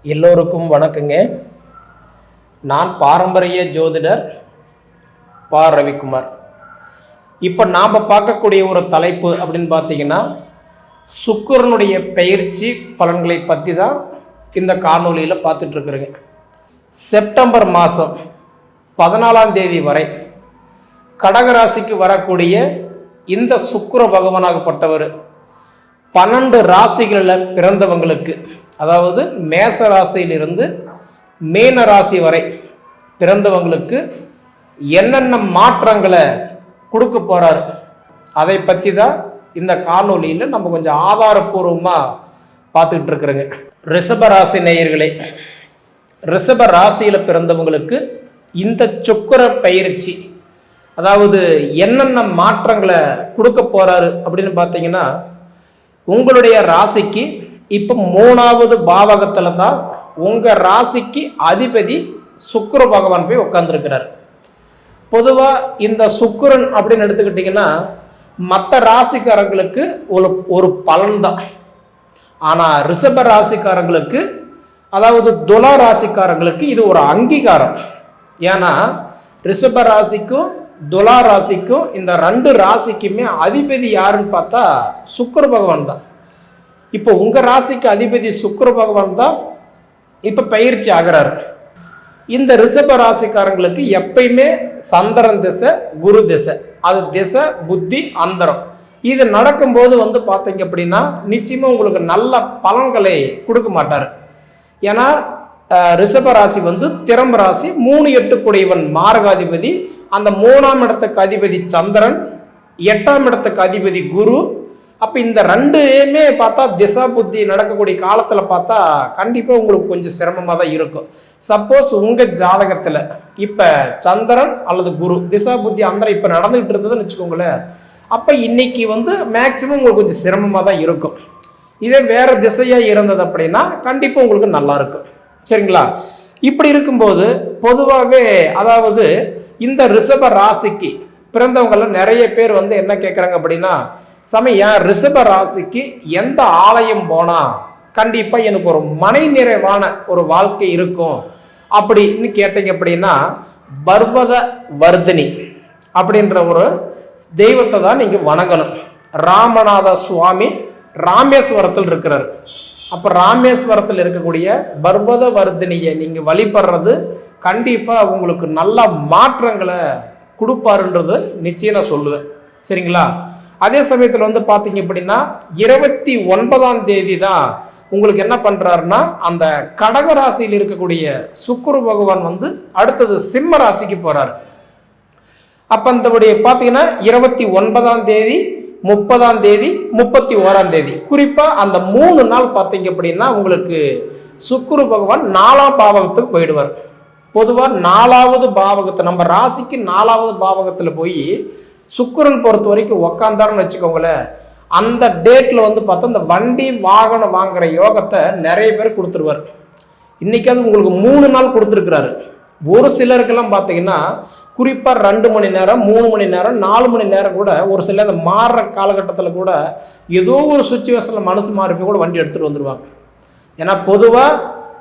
எல்லோருக்கும் வணக்கங்க. நான் பாரம்பரிய ஜோதிடர் பா ரவிக்குமார். இப்போ நாம் பார்க்கக்கூடிய ஒரு தலைப்பு அப்படின்னு பார்த்தீங்கன்னா, சுக்கிரனுடைய பெயர்ச்சி பலன்களை பற்றி தான் இந்த காணொலியில் பார்த்துட்ருக்குறேங்க. செப்டம்பர் மாதம் 14ஆம் தேதி வரை கடகராசிக்கு வரக்கூடிய இந்த சுக்கிர பகவானாகப்பட்டவர் 12 ராசிகளில் பிறந்தவங்களுக்கு, அதாவது மேச ராசியிலிருந்து மீன ராசி வரை பிறந்தவங்களுக்கு என்னென்ன மாற்றங்களை கொடுக்க போறாரு அதை பற்றி தான் இந்த காணொலியில் நம்ம கொஞ்சம் ஆதாரபூர்வமாக பார்த்துக்கிட்டு இருக்கிறோங்க. ரிஷப ராசி நேயர்களே, ரிஷப ராசியில் பிறந்தவங்களுக்கு இந்த சுக்கிர பயிற்சி அதாவது என்னென்ன மாற்றங்களை கொடுக்க போறாரு அப்படின்னு பார்த்தீங்கன்னா, உங்களுடைய ராசிக்கு இப்போ 3வது பாவகத்தில் தான் உங்கள் ராசிக்கு அதிபதி சுக்கிர பகவான் போய் உட்காந்துருக்கிறார். பொதுவாக இந்த சுக்கிரன் அப்படின்னு எடுத்துக்கிட்டிங்கன்னா மற்ற ராசிக்காரங்களுக்கு ஒரு பலன் தான். ஆனால் ரிஷப ராசிக்காரங்களுக்கு, அதாவது துலா ராசிக்காரங்களுக்கு இது ஒரு அங்கீகாரம். ஏன்னா ரிஷப ராசிக்கும் துலா ராசிக்கும் இந்த 2 ராசிக்குமே அதிபதி யாருன்னு பார்த்தா சுக்கிர பகவான் தான். இப்போ உங்கள் ராசிக்கு அதிபதி சுக்கிர பகவான் தான் இப்போ பயிற்சி ஆகிறாரு. இந்த ரிஷப ராசிக்காரங்களுக்கு எப்பயுமே சந்திரன் திசை, குரு திசை, அது திசை புத்தி அந்தரம் இது நடக்கும்போது பார்த்தீங்க அப்படின்னா நிச்சயமாக உங்களுக்கு நல்ல பலன்களை கொடுக்க மாட்டார். ஏன்னா ரிஷப ராசி திறம்ப ராசி, 3-8 குடையவன் மாரகாதிபதி, அந்த 3ஆம் இடத்துக்கு அதிபதி சந்திரன், 8ஆம் இடத்துக்கு அதிபதி குரு. அப்போ இந்த 2மே பார்த்தா திசா புத்தி நடக்கக்கூடிய காலத்தில் பார்த்தா கண்டிப்பாக உங்களுக்கு கொஞ்சம் சிரமமாக தான் இருக்கும். சப்போஸ் உங்கள் ஜாதகத்தில் இப்போ சந்திரன் அல்லது குரு திசா புத்தி அந்தரம் இப்போ நடந்துகிட்டு இருந்ததுன்னு வச்சுக்கோங்களேன், அப்போ இன்னைக்கு மேக்சிமம் உங்களுக்கு கொஞ்சம் சிரமமாக தான் இருக்கும். இதே வேற திசையாக இருந்தது அப்படின்னா கண்டிப்பாக உங்களுக்கு நல்லா இருக்கும். சரிங்களா? இப்படி இருக்கும்போது பொதுவாகவே, அதாவது இந்த ரிஷப ராசிக்கு பிறந்தவங்கள நிறைய பேர் என்ன கேட்குறாங்க அப்படின்னா, சமயம் ரிஷப ராசிக்கு எந்த ஆலயம் போனால் கண்டிப்பாக எனக்கு ஒரு மனை நிறைவான ஒரு வாழ்க்கை இருக்கும் அப்படின்னு கேட்டீங்க அப்படின்னா, பர்வத வர்தினி அப்படின்ற ஒரு தெய்வத்தை தான் நீங்கள் வணங்கணும். ராமநாத சுவாமி ராமேஸ்வரத்தில் இருக்கிறார். அப்போ ராமேஸ்வரத்தில் இருக்கக்கூடிய பர்வத வர்தினியை நீங்கள் வழிபடுறது கண்டிப்பாக உங்களுக்கு நல்ல மாற்றங்களை கொடுப்பாருன்றது நிச்சயம் நான் சொல்லுவேன். சரிங்களா? அதே சமயத்தில் பார்த்தீங்க அப்படின்னா 29ஆம் தேதி தான் உங்களுக்கு என்ன பண்ணுறாருன்னா, அந்த கடக ராசியில் இருக்கக்கூடிய சுக்கிர பகவான் அடுத்தது சிம்ம ராசிக்கு போகிறார். அப்போ அந்த பார்த்தீங்கன்னா 29ஆம் தேதி, 30ஆம் தேதி, 31ஆம் தேதி, குறிப்பாக அந்த 3 நாள் பார்த்தீங்க அப்படின்னா உங்களுக்கு சுக்கிர பகவான் 4ஆம் பாவகத்துக்கு போயிடுவார். பொதுவாக 4வது பாவகத்தை, நம்ம ராசிக்கு 4வது பாவகத்தில் போய் சுக்கிரன் பொறுத்த வரைக்கும் உக்காந்தாருன்னு வச்சுக்கோங்களேன், அந்த டேட்டில் பார்த்தா இந்த வண்டி வாகனம் வாங்குற யோகத்தை நிறைய பேர் கொடுத்துருவார். இன்னைக்காவது உங்களுக்கு 3 நாள் கொடுத்துருக்கிறாரு. ஒரு சிலருக்கெல்லாம் பார்த்தீங்கன்னா குறிப்பாக 2 மணி நேரம், 3 மணி நேரம், 4 மணி நேரம் கூட ஒரு சில அந்த மாறுற காலகட்டத்தில் கூட ஏதோ ஒரு சுச்சுவேஷனில் மனசு மாறி கூட வண்டி எடுத்துகிட்டு வந்துடுவாங்க. ஏன்னா பொதுவாக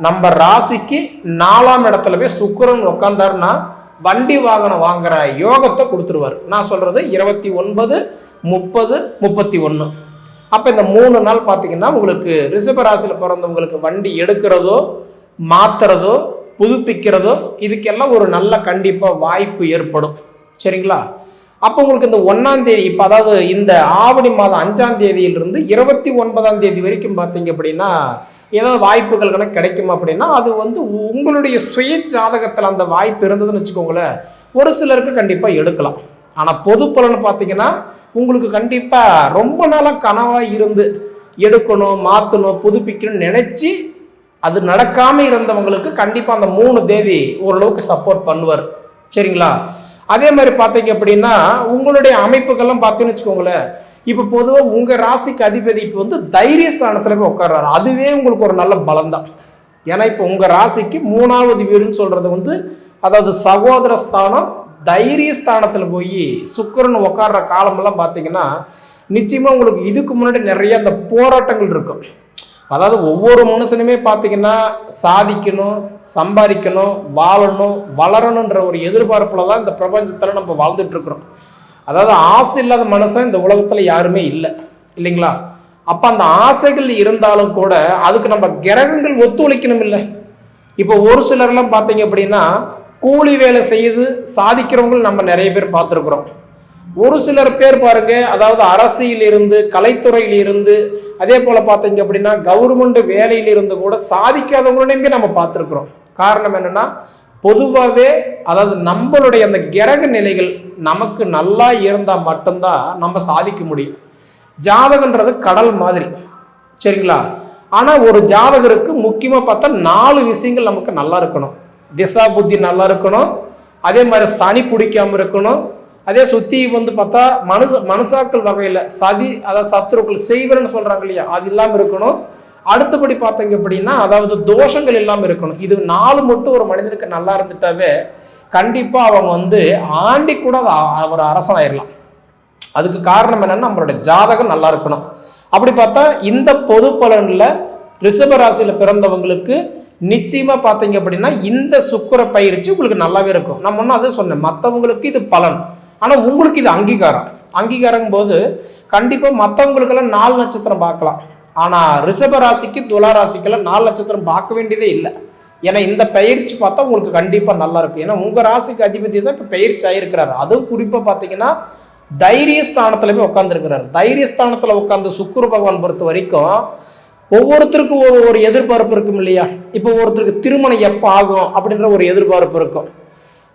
நம்ம ராசிக்கு 4ஆம் இடத்துல போய் சுக்கிரன் உட்காந்தாருன்னா வண்டி வாகனம் வாங்குற யோகத்தை கொடுத்துருவார். நான் சொல்றது 29, 30, 31. அப்போ இந்த 3 நாள் பார்த்தீங்கன்னா உங்களுக்கு ரிஷப ராசியில் பிறந்தவங்களுக்கு வண்டி எடுக்கிறதோ மாத்துறதோ புதுப்பிக்கிறதோ இதுக்கெல்லாம் ஒரு நல்ல கண்டிப்பாக வாய்ப்பு ஏற்படும். சரிங்களா? அப்போ உங்களுக்கு இந்த 1ஆம் தேதி, இப்போ அதாவது இந்த ஆவணி மாதம் 5ஆம் தேதியிலிருந்து 29ஆம் தேதி வரைக்கும் பார்த்தீங்க அப்படின்னா ஏதாவது வாய்ப்புகள் கிடைக்கும் அப்படின்னா அது உங்களுடைய சுய ஜாதகத்தில் அந்த வாய்ப்பு இருந்ததுன்னு வச்சுக்கோங்களேன், ஒரு சிலருக்கு கண்டிப்பாக எடுக்கலாம். ஆனால் பொது பலன் பார்த்தீங்கன்னா உங்களுக்கு கண்டிப்பாக ரொம்ப நாளாக கனவாக இருந்து எடுக்கணும், மாற்றணும், புதுப்பிக்கணும்னு நினச்சி அது நடக்காமல் இருந்தவங்களுக்கு கண்டிப்பாக அந்த 3 தேதி ஓரளவுக்கு சப்போர்ட் பண்ணுவார். சரிங்களா? அதே மாதிரி பார்த்தீங்க அப்படின்னா உங்களுடைய அமைப்புகள்லாம் பார்த்தீங்கன்னு வச்சுக்கோங்களேன், இப்போ பொதுவாக உங்கள் ராசிக்கு அதிபதி இப்போ தைரியஸ்தானத்தில் போய் உட்கார்றாரு. அதுவே உங்களுக்கு ஒரு நல்ல பலம் தான். ஏன்னா இப்போ உங்கள் ராசிக்கு 3வது வீடுன்னு சொல்கிறது அதாவது சகோதர ஸ்தானம், தைரியஸ்தானத்தில் போய் சுக்கிரன் உட்கார்ற காலமெல்லாம் பார்த்தீங்கன்னா நிச்சயமாக உங்களுக்கு இதுக்கு முன்னாடி நிறைய அந்த போராட்டங்கள் இருக்கும். அதாவது ஒவ்வொரு மனுஷனுமே பார்த்தீங்கன்னா சாதிக்கணும், சம்பாதிக்கணும், வாழணும், வளரணுன்ற ஒரு எதிர்பார்ப்புல தான் இந்த பிரபஞ்சத்தில் நம்ம வாழ்ந்துட்டு இருக்கிறோம். அதாவது ஆசை இல்லாத மனுஷன் இந்த உலகத்தில் யாருமே இல்லை, இல்லைங்களா? அப்போ அந்த ஆசைகள் இருந்தாலும் கூட அதுக்கு நம்ம கிரகங்கள் ஒத்துழைக்கணும் இல்லை? இப்போ ஒரு சிலர்லாம் பார்த்தீங்க அப்படின்னா கூலி வேலை செய்து சாதிக்கிறவங்க நம்ம நிறைய பேர் பார்த்துருக்குறோம். ஒரு சிலர் பேர் பாருங்க, அதாவது அரசியல் இருந்து, கலைத்துறையில் இருந்து, அதே போல பார்த்தீங்க அப்படின்னா கவர்மெண்ட் வேலையில் இருந்து கூட சாதிக்காதவங்களையுமே நம்ம பார்த்துருக்குறோம். காரணம் என்னன்னா, பொதுவாகவே அதாவது நம்மளுடைய அந்த கிரக நிலைகள் நமக்கு நல்லா இருந்தால் மட்டும்தான் நம்ம சாதிக்க முடியும். ஜாதகன்றது கடல் மாதிரி, சரிங்களா? ஆனால் ஒரு ஜாதகருக்கு முக்கியமாக பார்த்தா 4 விஷயங்கள் நமக்கு நல்லா இருக்கணும். திசா புத்தி நல்லா இருக்கணும், அதே மாதிரி சனி பிடிக்காம இருக்கணும், அதே சுத்தி பார்த்தா மனுஷாக்கள் வகையில் சதி, அதாவது சத்துருக்கள் செய்வர்னு சொல்றாங்க இல்லையா, அது இல்லாமல் இருக்கணும். அடுத்தபடி பார்த்தீங்க அப்படின்னா அதாவது தோஷங்கள் இல்லாமல் இருக்கணும். இது 4 மட்டும் ஒரு மனிதனுக்கு நல்லா இருந்துட்டாவே கண்டிப்பா அவங்க ஆண்டி கூட அவர் அரசனாயிடலாம். அதுக்கு காரணம் என்னன்னா நம்மளுடைய ஜாதகம் நல்லா இருக்கணும். அப்படி பார்த்தா இந்த பொது பலன்ல ரிஷப ராசியில பிறந்தவங்களுக்கு நிச்சயமா பார்த்தீங்க அப்படின்னா இந்த சுக்கிர பயிற்சி உங்களுக்கு நல்லாவே இருக்கும். நான் முன்ன அதை சொன்னேன், மற்றவங்களுக்கு இது பலன், ஆனா உங்களுக்கு இது அங்கீகாரம். அங்கீகாரம் போது கண்டிப்பா மற்றவங்களுக்கெல்லாம் 4 நட்சத்திரம் பார்க்கலாம், ஆனா ரிஷப ராசிக்கு துலா ராசிக்கெல்லாம் 4 நட்சத்திரம் பார்க்க வேண்டியதே இல்லை. ஏன்னா இந்த பயிற்சி பார்த்தா உங்களுக்கு கண்டிப்பா நல்லா இருக்கும். ஏன்னா உங்க ராசிக்கு அதிபதி தான் இப்ப பயிற்சி ஆயிருக்கிறாரு. அதுவும் குறிப்பா பார்த்தீங்கன்னா தைரியஸ்தானத்துல போய் உட்காந்துருக்கிறார். தைரியஸ்தானத்துல உட்காந்து சுக்கிர பகவான் பொறுத்த வரைக்கும் ஒவ்வொருத்தருக்கும் ஒரு எதிர்பார்ப்பு இருக்கும் இல்லையா? இப்போ ஒருத்தருக்கு திருமணம் எப்போ ஆகும் அப்படின்ற ஒரு எதிர்பார்ப்பு இருக்கும்,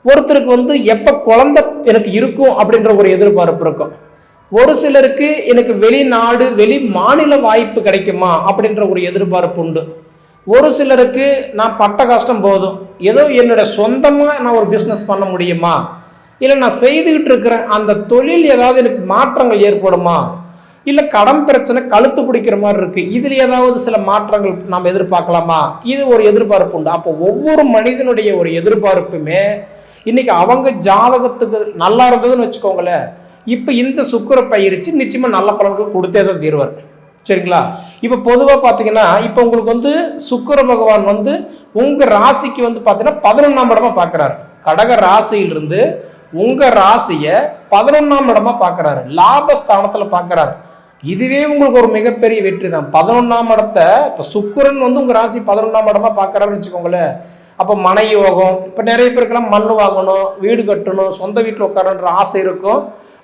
ஒருத்தருக்கு எப்போ குழந்தை எனக்கு இருக்கும் அப்படின்ற ஒரு எதிர்பார்ப்பு இருக்கும், ஒரு சிலருக்கு எனக்கு வெளிநாடு வெளி மாநில வாய்ப்பு கிடைக்குமா அப்படின்ற ஒரு எதிர்பார்ப்பு உண்டு, ஒரு சிலருக்கு நான் பட்ட கஷ்டம் போதும், ஏதோ என்னோட சொந்தமாக நான் ஒரு பிஸ்னஸ் பண்ண முடியுமா, இல்லை நான் செய்துக்கிட்டு இருக்கிற அந்த தொழில் ஏதாவது எனக்கு மாற்றங்கள் ஏற்படுமா, இல்லை கடன் பிரச்சனை கழுத்து பிடிக்கிற மாதிரி இருக்கு, இதில் ஏதாவது சில மாற்றங்கள் நாம் எதிர்பார்க்கலாமா, இது ஒரு எதிர்பார்ப்பு உண்டு. அப்போ ஒவ்வொரு மனிதனுடைய ஒரு எதிர்பார்ப்புமே இன்னைக்கு அவங்க ஜாதகத்துக்கு நல்லா இருந்ததுன்னு வச்சுக்கோங்களேன், இப்போ இந்த சுக்கிர பயிற்சி நிச்சயமா நல்ல பலன்கள் கொடுத்தே தான் தீர்வார், சரிங்களா? இப்போ பொதுவாக பார்த்தீங்கன்னா இப்போ உங்களுக்கு சுக்கிர பகவான் உங்க ராசிக்கு பார்த்தீங்கன்னா 11ஆம் இடமா பார்க்குறாரு. கடக ராசியிலிருந்து உங்க ராசியை 11ஆம் இடமா பார்க்குறாரு, லாபஸ்தானத்துல பார்க்குறாரு. இதுவே உங்களுக்கு ஒரு மிகப்பெரிய வெற்றி தான். 11ஆம் இடத்தை இப்போ சுக்கிரன் உங்க ராசி 11ஆம் இடமா பார்க்குறாருன்னு வச்சுக்கோங்களேன். அப்போ மனை யோகம், இப்போ நிறைய பேருக்கெல்லாம் மண் வாங்கணும், வீடு கட்டணும், சொந்த வீட்டில் உட்காரன்ற ஆசை இருக்கும்.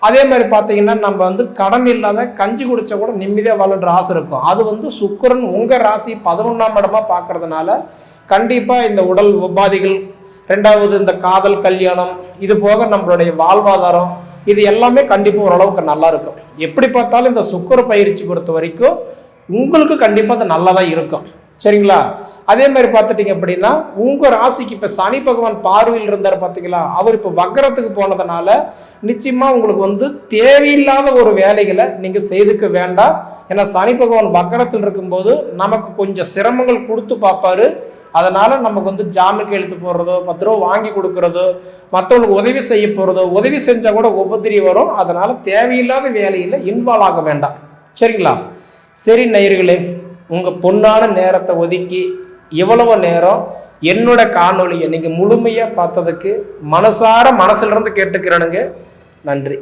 அதே மாதிரி பார்த்தீங்கன்னா நம்ம கடன் இல்லாத கஞ்சி குடிச்சா கூட நிம்மதியாக வாழன்ற ஆசை இருக்கும். அது சுக்கிரன் உங்கள் ராசி 11ஆம் இடமா பார்க்கறதுனால கண்டிப்பாக இந்த உடல் உபாதைகள், ரெண்டாவது இந்த காதல் கல்யாணம், இது போக நம்மளுடைய வாழ்வாதாரம், இது எல்லாமே கண்டிப்பாக ஓரளவுக்கு நல்லா இருக்கும். எப்படி பார்த்தாலும் இந்த சுக்கிர பயிற்சி பொறுத்த வரைக்கும் உங்களுக்கு கண்டிப்பாக அது நல்லா தான் இருக்கும், சரிங்களா? அதே மாதிரி பார்த்துட்டீங்க அப்படின்னா உங்கள் ராசிக்கு இப்போ சனி பகவான் பார்வையில் இருந்தார் பார்த்தீங்களா, அவர் இப்போ வக்கரத்துக்கு போனதுனால நிச்சயமாக உங்களுக்கு தேவையில்லாத ஒரு வேலைகளை நீங்கள் செய்துக்க வேண்டாம். ஏன்னா சனி பகவான் வக்கரத்தில் இருக்கும்போது நமக்கு கொஞ்சம் சிரமங்கள் கொடுத்து பார்ப்பாரு. அதனால நமக்கு ஜாமீன் கையெழுத்து போடுறதோ, 10 ரூபா வாங்கி கொடுக்கறதோ, மற்றவங்களுக்கு உதவி செய்ய போகிறதோ, உதவி செஞ்சால் கூட உபத்திரி வரும். அதனால தேவையில்லாத வேலையில் இன்வால்வ் ஆக வேண்டாம், சரிங்களா? சரி நேயர்களே, உங்கள் பொன்னான நேரத்தை ஒதுக்கி எவ்வளவு நேரம் என்னோட காணொலியை நீங்கள் முழுமையாக பார்த்ததுக்கு மனசார மனசுல இருந்து கேட்டுக்கிறேனுங்க. நன்றி.